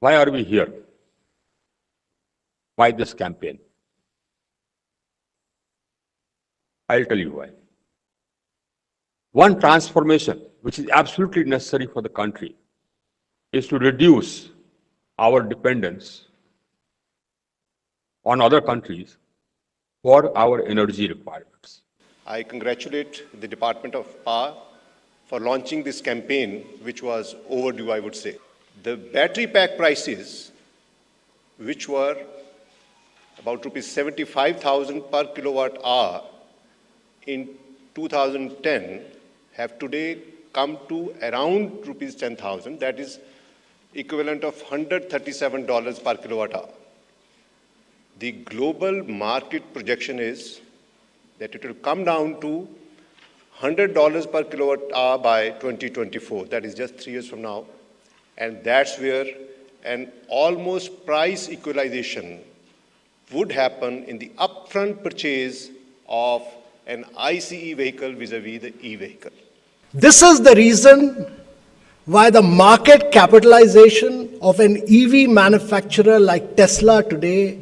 Why are we here? Why this campaign? I'll tell you why. One transformation which is absolutely necessary for the country is to reduce our dependence on other countries for our energy requirements. I congratulate the Department of Power for launching this campaign, which was overdue, I would say. The battery pack prices, which were about rupees 75,000 per kilowatt hour in 2010, have today come to around rupees 10,000. That is equivalent of $137 per kilowatt hour. The global market projection is that it will come down to $100 per kilowatt hour by 2024. That is just 3 years from now. And that's where an almost price equalization would happen in the upfront purchase of an ICE vehicle vis-a-vis the e-vehicle. This is the reason why the market capitalization of an EV manufacturer like Tesla today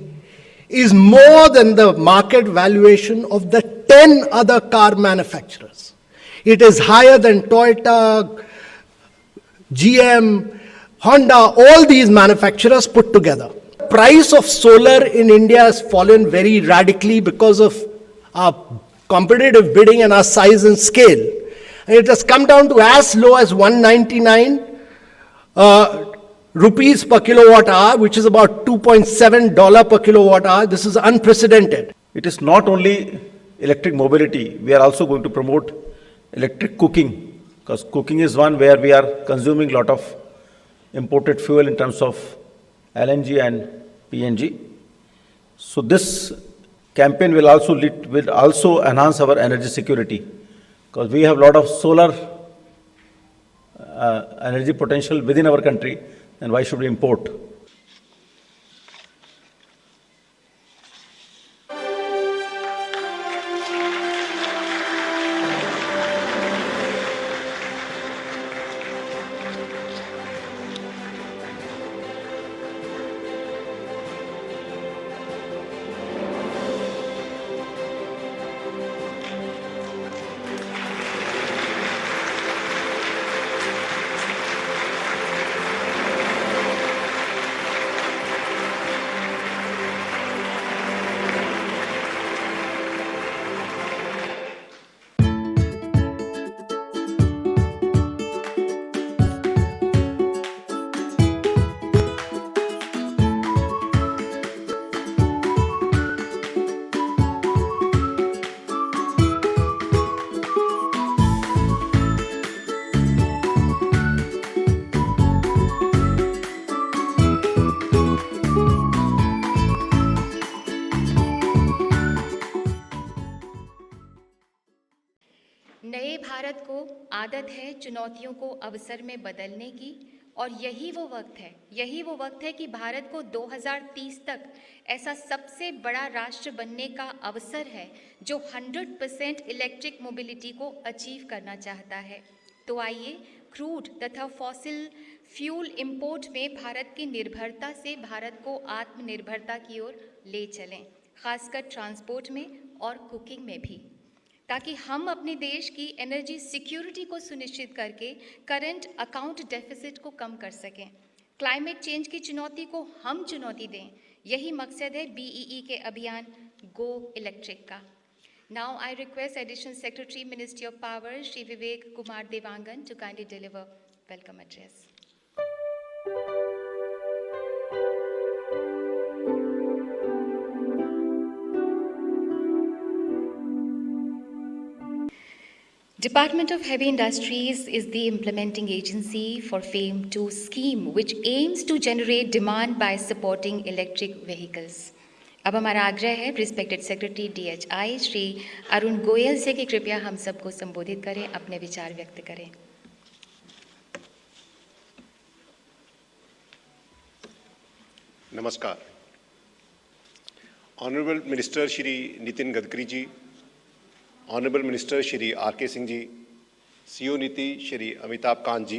is more than the market valuation of the 10 other car manufacturers. It is higher than Toyota, GM, Honda, all these manufacturers put together. Price of solar in India has fallen very radically because of our competitive bidding and our size and scale. And it has come down to as low as 199 rupees per kilowatt hour, which is about $2.7 per kilowatt hour. This is unprecedented. It is not only electric mobility, we are also going to promote electric cooking, because cooking is one where we are consuming a lot of imported fuel in terms of LNG and PNG. So this campaign will also enhance our energy security, because we have a lot of solar energy potential within our country, and why should we import? नए भारत को आदत है चुनौतियों को अवसर में बदलने की, और यही वो वक्त है कि भारत को 2030 तक ऐसा सबसे बड़ा राष्ट्र बनने का अवसर है जो 100% इलेक्ट्रिक मोबिलिटी को अचीव करना चाहता है। तो आइए क्रूड तथा फॉसिल फ्यूल इंपोर्ट में भारत की निर्भरता से भारत को आत्मनिर्भरता की ओर ले चलें, खासकर ट्रांसपोर्ट में और कुकिंग में भी, ताकि हम अपने देश की एनर्जी सिक्योरिटी को सुनिश्चित करके करंट अकाउंट डेफिसिट को कम कर सकें। क्लाइमेट चेंज की चुनौती को हम चुनौती दें, यही मकसद है BEE के अभियान गो इलेक्ट्रिक का। Now I request additional secretary ministry of power Shri Vivek Kumar Dewangan to kindly deliver welcome address. Department of Heavy Industries is the implementing agency for FAME 2 scheme, which aims to generate demand by supporting electric vehicles. अब हमारा आग्रह है respected secretary DHI Shri Arun Goyal से कि कृपया हम सबको संबोधित करें, अपने विचार व्यक्त करें। नमस्कार। Honourable minister Shri Nitin Gadkari ji, honourable minister Shri RK Singh ji, CO Niti Shri Amitabh Kant ji,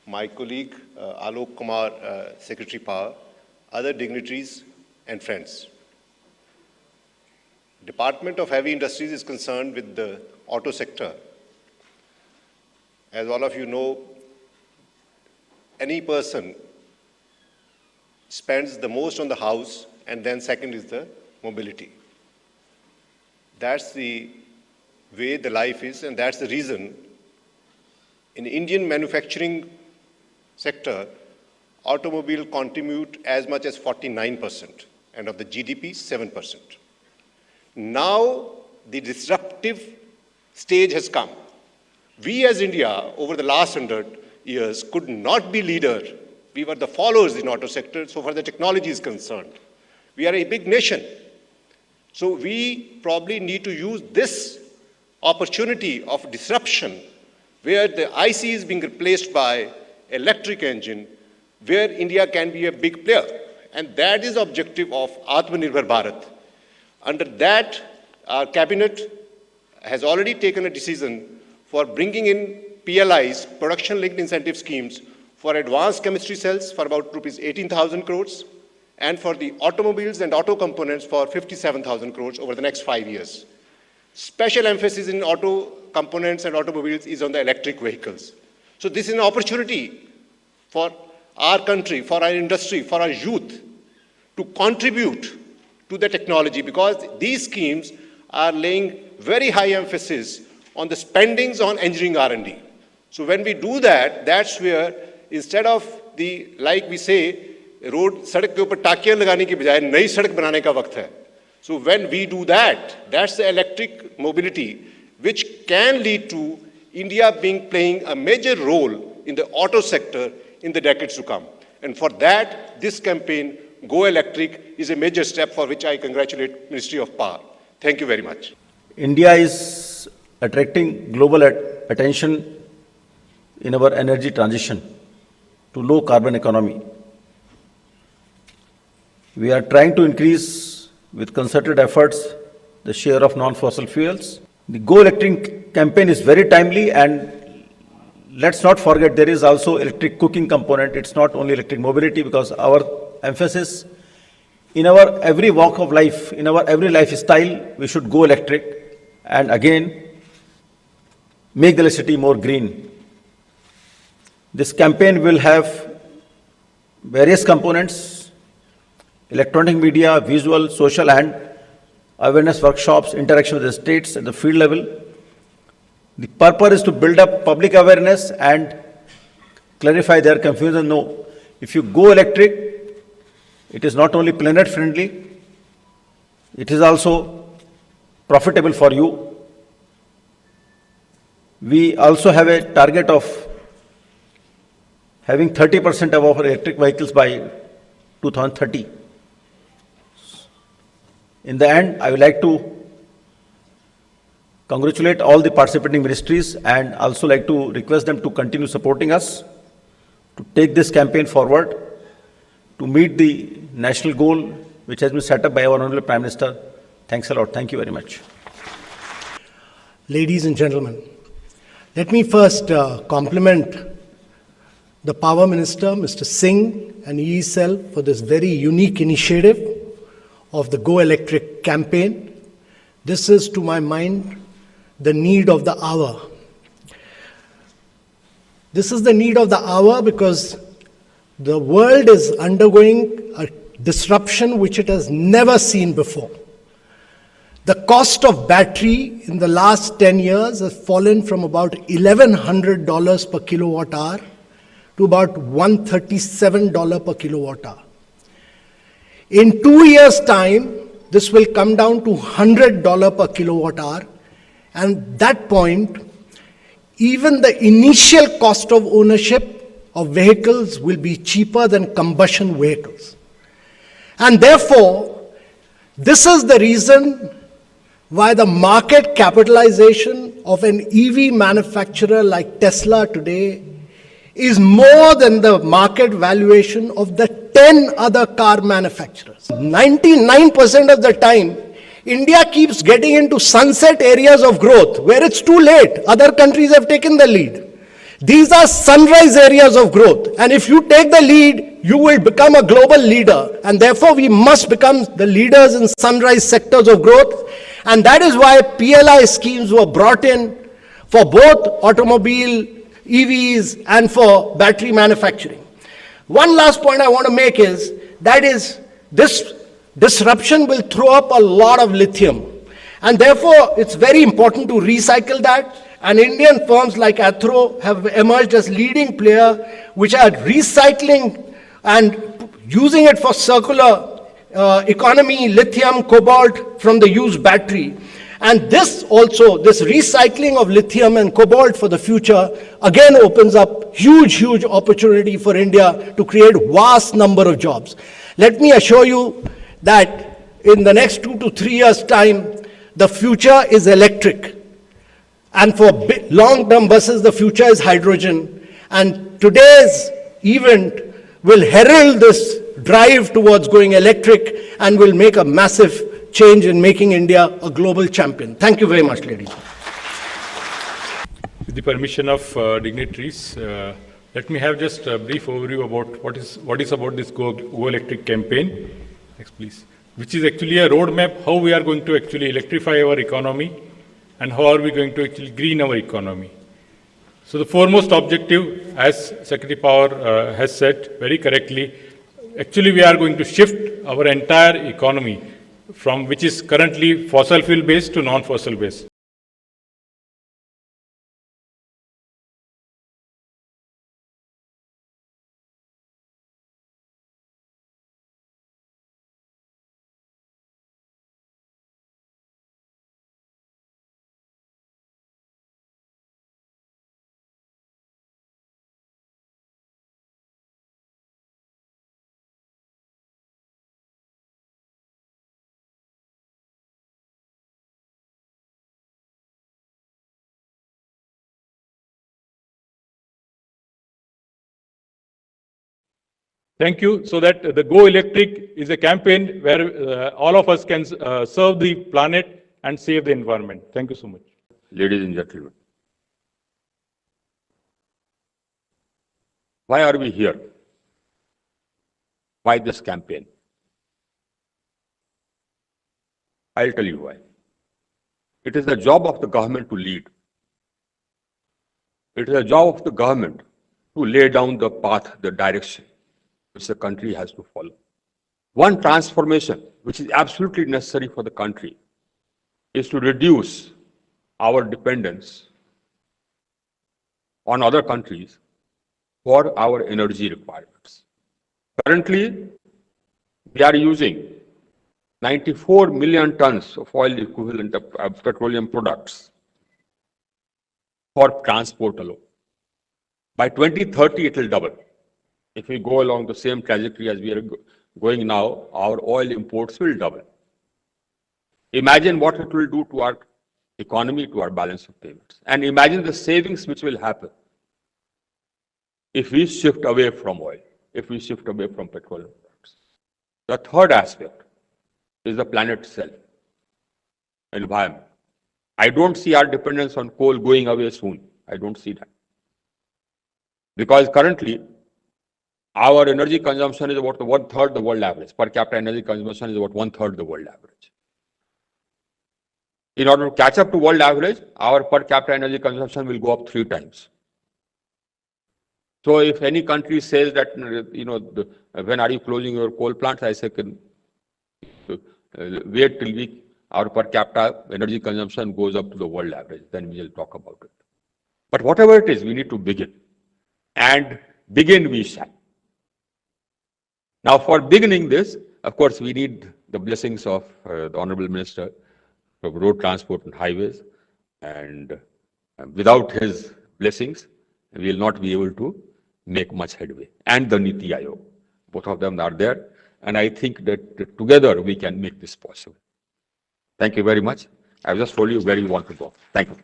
my colleague Alok Kumar, Secretary Power, other dignitaries and friends. Department of Heavy Industries is concerned with the auto sector. As all of you know, any person spends the most on the house, and then second is the mobility. That's the way the life is, and that's the reason in Indian manufacturing sector, automobile contribute as much as 49%, and of the GDP, 7%. Now, the disruptive stage has come. We as India, over the last 100 years, could not be leader. We were the followers in auto sector, so far the technology is concerned. We are a big nation. So we probably need to use this opportunity of disruption, where the IC is being replaced by electric engine, where India can be a big player. And that is the objective of Atmanirbhar Bharat. Under that, our cabinet has already taken a decision for bringing in PLIs, production-linked incentive schemes, for advanced chemistry cells for about rupees 18,000 crores, and for the automobiles and auto components for 57,000 crores over the next 5 years. Special emphasis in auto components and automobiles is on the electric vehicles. So this is an opportunity for our country, for our industry, for our youth to contribute to the technology, because these schemes are laying very high emphasis on the spendings on engineering R&D. So when we do that, that's where instead of the, like we say, road सड़क के ऊपर टाकियां लगाने की बजाय नई सड़क बनाने का वक्त है. So when we do that, that's the electric mobility, which can lead to India playing a major role in the auto sector in the decades to come. And for that, this campaign, Go Electric, is a major step for which I congratulate Ministry of Power. Thank you very much. India is attracting global attention in our energy transition to low carbon economy. We are trying to increase with concerted efforts the share of non-fossil fuels. The Go Electric campaign is very timely, and let's not forget there is also electric cooking component. It's not only electric mobility, because our emphasis in our every walk of life, in our every lifestyle, we should go electric and again make the city more green. This campaign will have various components: electronic media, visual, social, and awareness workshops, interaction with the states at the field level. The purpose is to build up public awareness and clarify their confusion. No, if you go electric, it is not only planet friendly, it is also profitable for you. We also have a target of having 30% of our electric vehicles by 2030. In the end, I would like to congratulate all the participating ministries and also like to request them to continue supporting us, to take this campaign forward, to meet the national goal which has been set up by our Honorable Prime Minister. Thanks a lot. Thank you very much. Ladies and gentlemen, let me first compliment the Power Minister, Mr. Singh, and EECEL for this very unique initiative of the Go Electric campaign. This is, to my mind, the need of the hour. This is the need of the hour because the world is undergoing a disruption which it has never seen before. The cost of battery in the last 10 years has fallen from about $1,100 per kilowatt hour to about $137 per kilowatt hour. In 2 years' time, this will come down to $100 per kilowatt hour, and at that point, even the initial cost of ownership of vehicles will be cheaper than combustion vehicles. And therefore, this is the reason why the market capitalization of an EV manufacturer like Tesla today is more than the market valuation of the 10 other car manufacturers. 99% of the time, India keeps getting into sunset areas of growth where it's too late. Other countries have taken the lead. These are sunrise areas of growth. And if you take the lead, you will become a global leader. And therefore, we must become the leaders in sunrise sectors of growth. And that is why PLI schemes were brought in for both automobile, EVs, and for battery manufacturing. One last point I want to make is this disruption will throw up a lot of lithium. And therefore, it's very important to recycle that. And Indian firms like Athro have emerged as leading player, which are recycling and using it for circular economy, lithium, cobalt from the used battery. And this recycling of lithium and cobalt for the future, again opens up huge opportunity for India to create vast number of jobs. Let me assure you that in the next 2 to 3 years' time, the future is electric. And for long-term buses, the future is hydrogen. And today's event will herald this drive towards going electric and will make a massive change in making India a global champion. Thank you very much, ladies. With the permission of dignitaries, let me have just a brief overview about what is about this Go Electric campaign. Next, please. Which is actually a roadmap how we are going to actually electrify our economy and how are we going to actually green our economy. So the foremost objective, as Secretary Power has said very correctly, actually we are going to shift our entire economy from which is currently fossil fuel based to non-fossil based. Thank you. So that the Go Electric is a campaign where all of us can serve the planet and save the environment. Thank you so much. Ladies and gentlemen, why are we here? Why this campaign? I'll tell you why. It is the job of the government to lead. It is the job of the government to lay down the path, the direction which the country has to follow. One transformation which is absolutely necessary for the country is to reduce our dependence on other countries for our energy requirements. Currently, we are using 94 million tons of oil equivalent of petroleum products for transport alone. By 2030, it will double. If we go along the same trajectory as we are going now, our oil imports will double. Imagine what it will do to our economy, to our balance of payments. And imagine the savings which will happen if we shift away from oil, if we shift away from petroleum products. The third aspect is the planet itself, environment. I don't see our dependence on coal going away soon. I don't see that. Because currently, our energy consumption is about 1/3 the world average. Per capita energy consumption is about 1/3 the world average. In order to catch up to world average, our per capita energy consumption will go up 3 times. So if any country says that, when are you closing your coal plants? I say, wait till our per capita energy consumption goes up to the world average, then we will talk about it. But whatever it is, we need to begin. And begin we shall. Now, for beginning this, of course, we need the blessings of the Honorable Minister of Road Transport and Highways. And without his blessings, we will not be able to make much headway. And the Niti Aayog. Both of them are there. And I think that together we can make this possible. Thank you very much. I've just told you where you want to go. Thank you.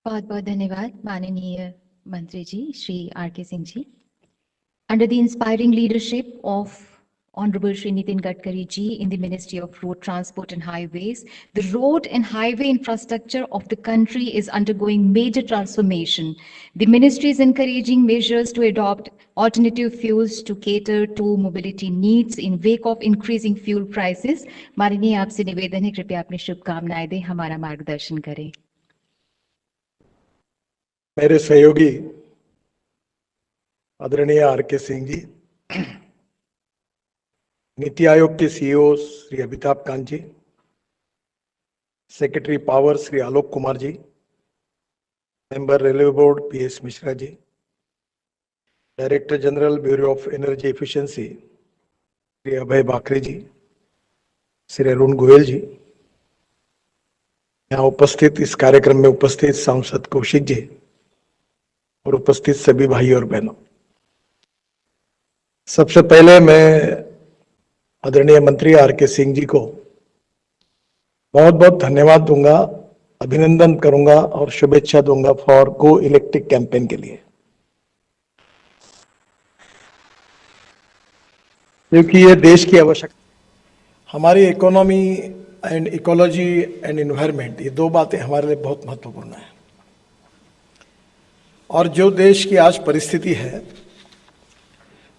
बहुत बहुत धन्यवाद माननीय मंत्री जी Shri are के Singh ji. Under the inspiring leadership of Honorable Shri Nitin Gadkari ji in the Ministry of Road Transport and Highways, the road and highway infrastructure of the country is undergoing major transformation. The ministry is encouraging measures to adopt alternative fuels to cater to mobility needs in wake of increasing fuel prices. माननीय आपसे निवेदन है, कृपया अपनी शुभकामनाएं दें, हमारा मार्गदर्शन करें। मेरे सहयोगी आदरणीय आर.के. सिंह जी, नीति आयोग के CEO Shri Amitabh Kant ji, secretary power Shri Alok Kumar ji, member railway board P S. Mishra ji, director general bureau of energy efficiency Shri Abhay Bakre ji, Shri Arun Goyal ji, यहाँ उपस्थित इस कार्यक्रम में उपस्थित सांसद कौशिक जी और उपस्थित सभी भाई और बहनों, सबसे पहले मैं आदरणीय मंत्री आर.के. सिंह जी को बहुत बहुत धन्यवाद दूंगा, अभिनंदन करूंगा और शुभेच्छा दूंगा फॉर गो इलेक्ट्रिक कैंपेन के लिए, क्योंकि ये देश की आवश्यकता। हमारी economy and ecology and environment, ये दो बातें हमारे लिए बहुत महत्वपूर्ण है। और जो देश की आज परिस्थिति है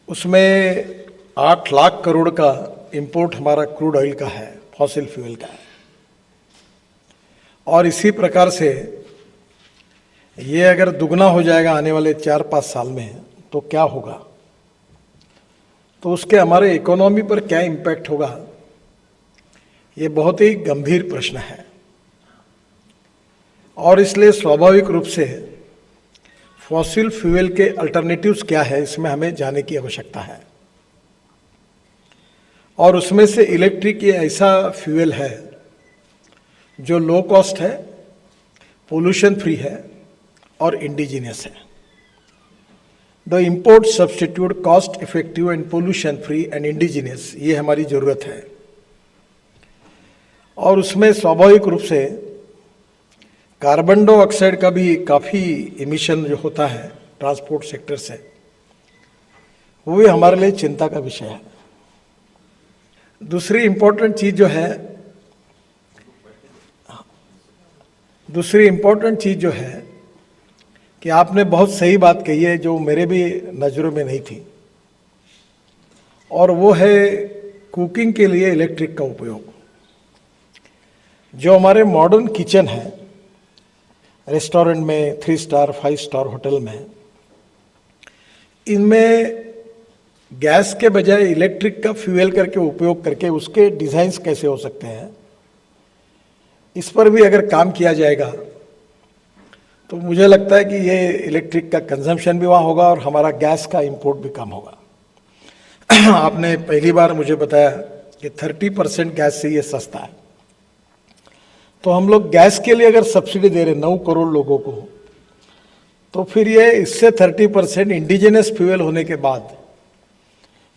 उसमें 8 लाख करोड़ का इंपोर्ट हमारा क्रूड ऑयल का है, फॉसिल फ्यूल का है, और इसी प्रकार से ये अगर दुगना हो जाएगा आने वाले 4-5 साल में तो क्या होगा, तो उसके हमारे इकोनॉमी पर क्या इम्पैक्ट होगा, ये बहुत ही गंभीर प्रश्न है। और इसलिए स्वाभाविक रूप से फॉसिल फ्यूल के अल्टरनेटिव्स क्या है, इसमें हमें जाने की आवश्यकता है। और उसमें से इलेक्ट्रिक ये ऐसा फ्यूल है जो लो कॉस्ट है, पोल्यूशन फ्री है और इंडिजिनियस है। The import substitute cost effective and pollution free and indigenous, ये हमारी ज़रूरत है। और उसमें स्वाभाविक रूप से कार्बन डाइऑक्साइड का भी काफ़ी इमिशन जो होता है ट्रांसपोर्ट सेक्टर से, वो भी हमारे लिए चिंता का विषय है। दूसरी इम्पोर्टेंट चीज़ जो है कि आपने बहुत सही बात कही है जो मेरे भी नज़रों में नहीं थी, और वो है कुकिंग के लिए इलेक्ट्रिक का उपयोग। जो हमारे मॉडर्न किचन है, रेस्टोरेंट में, 3 स्टार 5 स्टार होटल में, इनमें गैस के बजाय इलेक्ट्रिक का फ्यूल करके उपयोग करके उसके डिज़ाइंस कैसे हो सकते हैं, इस पर भी अगर काम किया जाएगा तो मुझे लगता है कि ये इलेक्ट्रिक का कंजम्पशन भी वहाँ होगा और हमारा गैस का इंपोर्ट भी कम होगा। आपने पहली बार मुझे बताया कि 30% गैस से ये सस्ता है, तो हम लोग गैस के लिए अगर सब्सिडी दे रहे 9 करोड़ लोगों को, तो फिर ये इससे 30% इंडिजिनस फ्यूल होने के बाद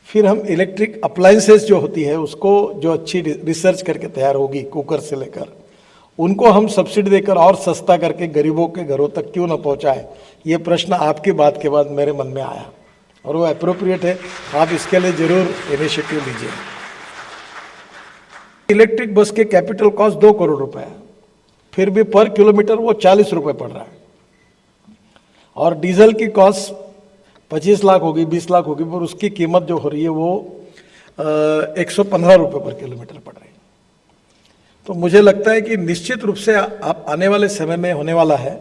फिर हम इलेक्ट्रिक अप्लायंसेस जो होती है उसको, जो अच्छी रिसर्च करके तैयार होगी कुकर से लेकर, उनको हम सब्सिडी देकर और सस्ता करके गरीबों के घरों तक क्यों ना पहुंचाए, ये प्रश्न आपकी बात के बाद मेरे मन में आया और वो अप्रोप्रिएट है। आप इसके लिए जरूर इनिशिएटिव लीजिए। इलेक्ट्रिक बस के कैपिटल कॉस्ट 2 करोड़ रुपए है, फिर भी पर किलोमीटर वो 40 रुपए पड़ रहा है, और डीजल की कॉस्ट 25 लाख होगी, 20 लाख होगी, पर उसकी कीमत जो हो रही है वो 115 रुपए पर किलोमीटर पड़ रही है। तो मुझे लगता है कि निश्चित रूप से आप आने वाले समय में होने वाला है।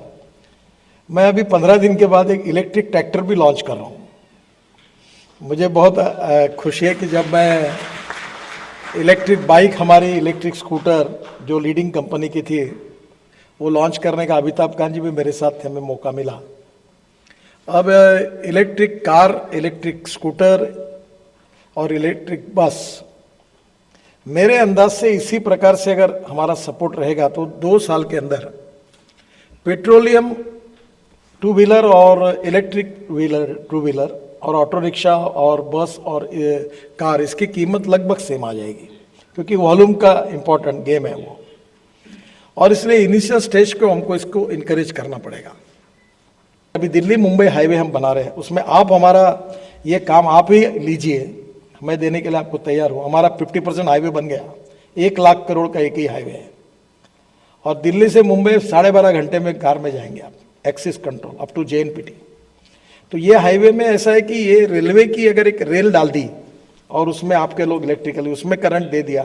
मैं अभी 15 दिन के बाद एक इलेक्ट्रिक ट्रैक्टर भी लॉन्च कर रहा हूँ। मुझे बहुत खुशी है कि जब मैं इलेक्ट्रिक बाइक, हमारी इलेक्ट्रिक स्कूटर जो लीडिंग कंपनी की थी, वो लॉन्च करने का अमिताभ कांत जी भी मेरे साथ थे, हमें मौका मिला। अब इलेक्ट्रिक कार, इलेक्ट्रिक स्कूटर और इलेक्ट्रिक बस, मेरे अंदाज से इसी प्रकार से अगर हमारा सपोर्ट रहेगा तो 2 साल के अंदर पेट्रोलियम 2 व्हीलर और इलेक्ट्रिक टू व्हीलर और ऑटो रिक्शा और बस और कार, इसकी कीमत लगभग सेम आ जाएगी, क्योंकि वॉल्यूम का इम्पोर्टेंट गेम है वो। और इसलिए इनिशियल स्टेज को हमको इसको इनकरेज करना पड़ेगा। अभी दिल्ली मुंबई हाईवे हम बना रहे हैं, उसमें आप हमारा ये काम आप ही लीजिए, मैं देने के लिए आपको तैयार हूँ। हमारा 50% हाईवे बन गया, 1 लाख करोड़ का एक ही हाईवे है। और दिल्ली से मुंबई 12.5 घंटे में कार में जाएंगे आप, axis control up to JNPT। तो ये हाईवे में ऐसा है कि ये रेलवे की अगर एक रेल डाल दी और उसमें आपके लोग इलेक्ट्रिकली उसमें करंट दे दिया,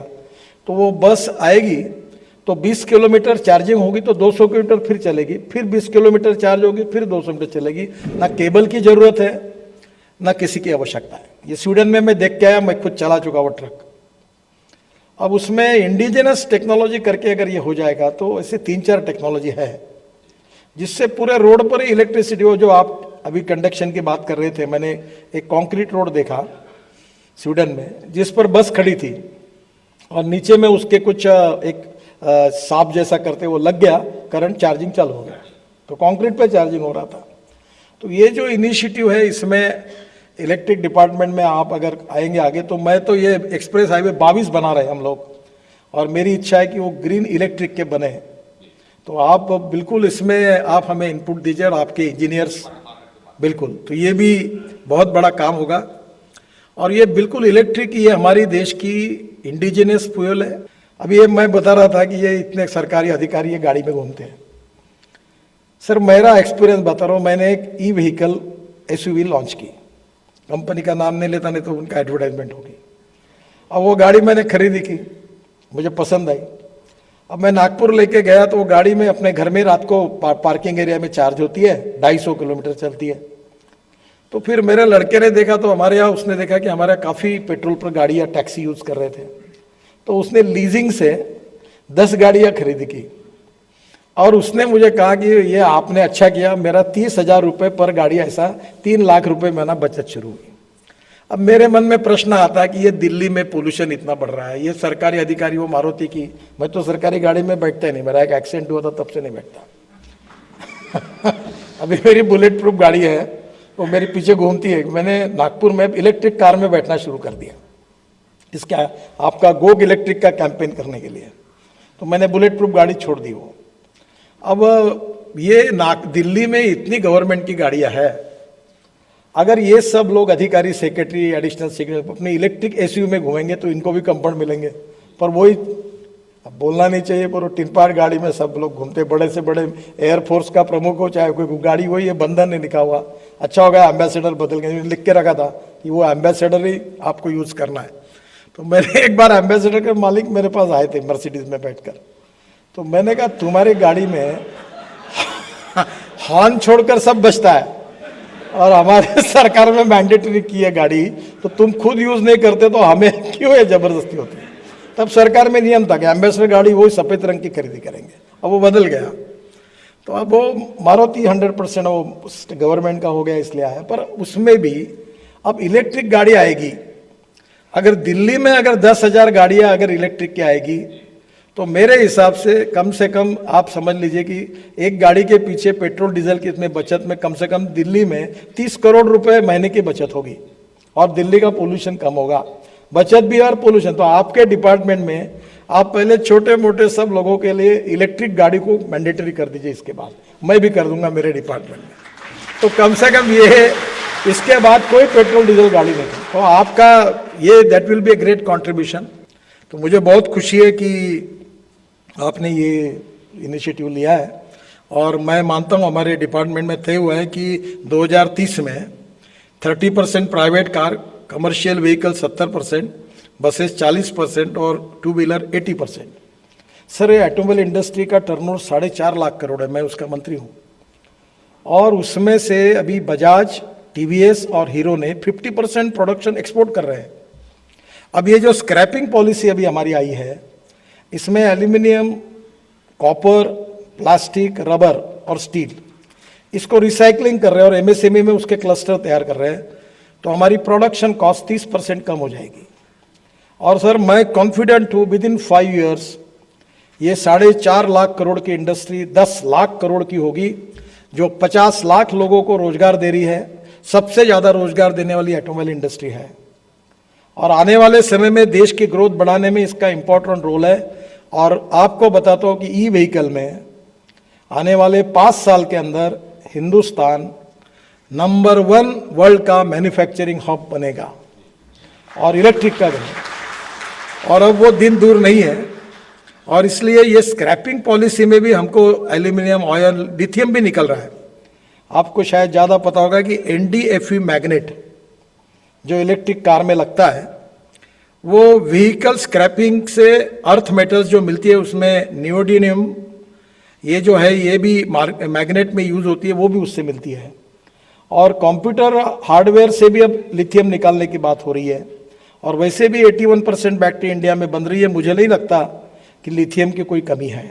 तो वो बस आएगी तो 20 किलोमीटर चार्जिंग होगी तो 200 किलोमीटर फिर चलेगी, फिर 20 किलोमीटर चार्ज होगी, फिर 200 मीटर चलेगी। ना केबल की जरूरत है, ना किसी की आवश्यकता है। ये स्वीडन में मैं देख के आया, मैं खुद चला चुका वो ट्रक। अब उसमें इंडिजिनस टेक्नोलॉजी करके अगर ये हो जाएगा तो ऐसे 3-4 टेक्नोलॉजी है जिससे पूरे रोड पर इलेक्ट्रिसिटी हो। जो आप अभी कंडक्शन की बात कर रहे थे, मैंने एक कंक्रीट रोड देखा स्वीडन में जिस पर बस खड़ी थी और नीचे में उसके कुछ एक सांप जैसा करते वो लग गया, करंट चार्जिंग चालू हो गया, तो कंक्रीट पे चार्जिंग हो रहा था। तो ये जो इनिशिएटिव है इसमें इलेक्ट्रिक डिपार्टमेंट में आप अगर आएंगे आगे, तो मैं तो ये एक्सप्रेस हाईवे 22 बना रहे हैं हम लोग, और मेरी इच्छा है कि वो ग्रीन इलेक्ट्रिक के बने। तो आप बिल्कुल इसमें आप हमें इनपुट दीजिए और आपके इंजीनियर्स बिल्कुल, तो ये भी बहुत बड़ा काम होगा। और ये बिल्कुल इलेक्ट्रिक, ये हमारी देश की इंडिजिनियस फ्यूल है। अभी ये मैं बता रहा था कि ये इतने सरकारी अधिकारी ये गाड़ी में घूमते हैं। सर मेरा एक्सपीरियंस बता रहा हूँ, मैंने एक ई-व्हीकल SUV लॉन्च की, कंपनी का नाम नहीं लेता नहीं तो उनका एडवर्टाइजमेंट होगी। अब वो गाड़ी मैंने खरीदी की, मुझे पसंद आई। अब मैं नागपुर लेके गया तो वो गाड़ी में अपने घर में रात को पार्किंग एरिया में चार्ज होती है, 250 किलोमीटर चलती है। तो फिर मेरे लड़के ने देखा, तो हमारे यहाँ उसने देखा कि हमारे काफ़ी पेट्रोल पर गाड़ियाँ टैक्सी यूज़ कर रहे थे, तो उसने लीजिंग से 10 गाड़ियाँ खरीदी की। और उसने मुझे कहा कि ये आपने अच्छा किया, मेरा 30,000 रुपये पर गाड़ी, ऐसा 3 लाख रुपए महीना बचत शुरू हुई। अब मेरे मन में प्रश्न आता है कि ये दिल्ली में पोल्यूशन इतना बढ़ रहा है, ये सरकारी अधिकारी वो मारुति की, मैं तो सरकारी गाड़ी में बैठता ही नहीं, मेरा एक एक्सीडेंट हुआ था तब से नहीं बैठता। अभी मेरी बुलेट प्रूफ गाड़ी है, वो मेरे पीछे घूमती है। मैंने नागपुर में इलेक्ट्रिक कार में बैठना शुरू कर दिया, इसका आपका गो इलेक्ट्रिक का कैंपेन करने के लिए। तो मैंने बुलेट प्रूफ गाड़ी छोड़ दी वो। अब ये दिल्ली में इतनी गवर्नमेंट की गाड़ियां हैं, अगर ये सब लोग अधिकारी, सेक्रेटरी, एडिशनल सेक्रेटरी अपने इलेक्ट्रिक SUV में घूमेंगे तो इनको भी कंफर्ट मिलेंगे। पर वही, अब बोलना नहीं चाहिए, पर वो टिनपाट गाड़ी में सब लोग घूमते, बड़े से बड़े एयरफोर्स का प्रमुख हो चाहे कोई गाड़ी वही है, बंधन नहीं लिखा हुआ। अच्छा हो गया एम्बेसडर बदल गए, लिख के रखा था कि वो एम्बेसडर ही आपको यूज करना है। तो मैंने एक बार एम्बेसडर के मालिक मेरे पास आए थे मर्सिडीज में बैठकर, तो मैंने कहा तुम्हारी गाड़ी में हॉर्न छोड़कर सब बजता है और हमारे सरकार में मैंडेटरी की है गाड़ी, तो तुम खुद यूज नहीं करते तो हमें क्यों ये जबरदस्ती होती है। तब सरकार में नियम था कि एम्बेसडर गाड़ी वही सफेद रंग की खरीदी करेंगे, अब वो बदल गया। तो अब वो मारुति 100% वो गवर्नमेंट का हो गया इसलिए आया। पर उसमें भी अब इलेक्ट्रिक गाड़ी आएगी, अगर दिल्ली में अगर 10,000 गाड़ियां अगर इलेक्ट्रिक की आएगी तो मेरे हिसाब से कम आप समझ लीजिए कि एक गाड़ी के पीछे पेट्रोल डीजल की इसमें बचत में कम से कम दिल्ली में 30 करोड़ रुपए महीने की बचत होगी और दिल्ली का पोल्यूशन कम होगा। बचत भी और पोल्यूशन। तो आपके डिपार्टमेंट में आप पहले छोटे मोटे सब लोगों के लिए इलेक्ट्रिक गाड़ी को मैंडेटरी कर दीजिए, इसके बाद मैं भी कर दूंगा मेरे डिपार्टमेंट में। तो कम से कम ये, इसके बाद कोई पेट्रोल डीजल गाड़ी नहीं। तो आपका ये that will be a great contribution. तो मुझे बहुत खुशी है कि आपने ये इनिशिएटिव लिया है और मैं मानता हूँ हमारे डिपार्टमेंट में तय हुआ है कि 2030 में 30% private car, commercial vehicle 70%, buses 40% और 2 व्हीलर 80%। सर ये ऑटोमोबाइल इंडस्ट्री का टर्नओवर 4.5 लाख करोड़ है, मैं उसका मंत्री हूँ। और उसमें से अभी बजाज, TVS और हीरो ने 50% प्रोडक्शन एक्सपोर्ट कर रहे हैं। अब ये जो स्क्रैपिंग पॉलिसी अभी हमारी आई है, इसमें एल्यूमिनियम, कॉपर, प्लास्टिक, रबर और स्टील, इसको रिसाइकलिंग कर रहे हैं और MSME में उसके क्लस्टर तैयार कर रहे हैं। तो हमारी प्रोडक्शन कॉस्ट 30% कम हो जाएगी। और सर मैं कॉन्फिडेंट हूँ विद इन 5 ईयर्स ये 4.5 लाख करोड़ की इंडस्ट्री 10 लाख करोड़ की होगी, जो 50 लाख लोगों को रोजगार दे रही है। सबसे ज़्यादा रोजगार देने वाली ऑटोमोबाइल इंडस्ट्री है और आने वाले समय में देश की ग्रोथ बढ़ाने में इसका इंपॉर्टेंट रोल है। और आपको बताता हूँ कि ई-व्हीकल में आने वाले 5 साल के अंदर हिंदुस्तान नंबर 1 वर्ल्ड का मैन्युफैक्चरिंग हब बनेगा। और इलेक्ट्रिक का भी, और अब वो दिन दूर नहीं है। और इसलिए ये स्क्रैपिंग पॉलिसी में भी हमको एल्यूमिनियम, ऑयल, लिथियम भी निकल रहा है। आपको शायद ज़्यादा पता होगा कि NDFE मैग्नेट जो इलेक्ट्रिक कार में लगता है, वो व्हीकल स्क्रैपिंग से अर्थ मेटल्स जो मिलती है उसमें नियोडिनियम, ये जो है ये भी मैग्नेट में यूज़ होती है, वो भी उससे मिलती है। और कंप्यूटर हार्डवेयर से भी अब लिथियम निकालने की बात हो रही है। और वैसे भी 81% बैटरी इंडिया में बन रही है। मुझे नहीं लगता कि लिथियम की कोई कमी है।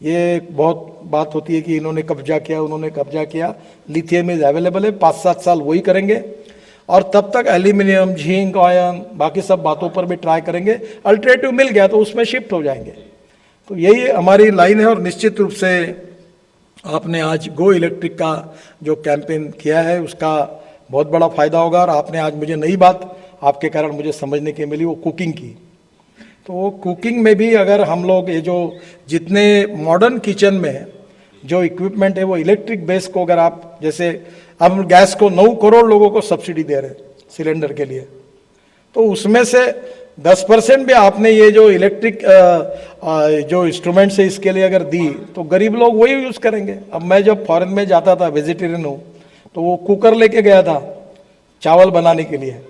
ये बहुत बात होती है कि इन्होंने कब्जा किया, उन्होंने कब्जा किया। लिथियम इज अवेलेबल है, 5-7 साल वही करेंगे और तब तक एल्यूमिनियम, जिंक, आयरन, बाकी सब बातों पर भी ट्राई करेंगे। अल्टरनेटिव मिल गया तो उसमें शिफ्ट हो जाएंगे। तो यही हमारी लाइन है। और निश्चित रूप से आपने आज गो इलेक्ट्रिक का जो कैंपेन किया है उसका बहुत बड़ा फायदा होगा। और आपने आज मुझे नई बात आपके कारण मुझे समझने की मिली, वो कुकिंग की। तो वो कुकिंग में भी अगर हम लोग ये जो जितने मॉडर्न किचन में जो इक्विपमेंट है वो इलेक्ट्रिक बेस को, अगर आप जैसे हम गैस को 9 करोड़ लोगों को सब्सिडी दे रहे हैं सिलेंडर के लिए, तो उसमें से 10% भी आपने ये जो इलेक्ट्रिक जो इंस्ट्रूमेंट्स है इसके लिए अगर दी तो गरीब लोग वही यूज़ करेंगे। अब मैं जब फॉरेन में जाता था, वेजिटेरियन हूँ, तो वो कुकर लेके गया था चावल बनाने के लिए,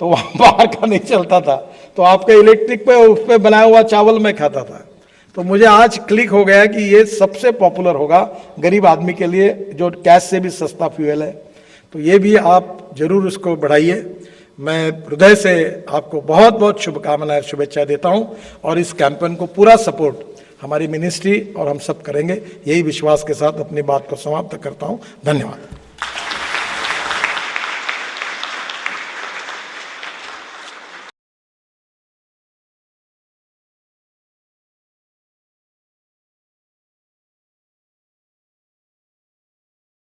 तो वहाँ बाहर का नहीं चलता था, तो आपके इलेक्ट्रिक पे उस पर बनाया हुआ चावल मैं खाता था। तो मुझे आज क्लिक हो गया कि ये सबसे पॉपुलर होगा गरीब आदमी के लिए, जो गैस से भी सस्ता फ्यूल है। तो ये भी आप जरूर उसको बढ़ाइए। मैं हृदय से आपको बहुत बहुत शुभकामनाएं, शुभेच्छा देता हूं। और इस कैंपेन को पूरा सपोर्ट हमारी मिनिस्ट्री और हम सब करेंगे, यही विश्वास के साथ अपनी बात को समाप्त करता हूं। धन्यवाद।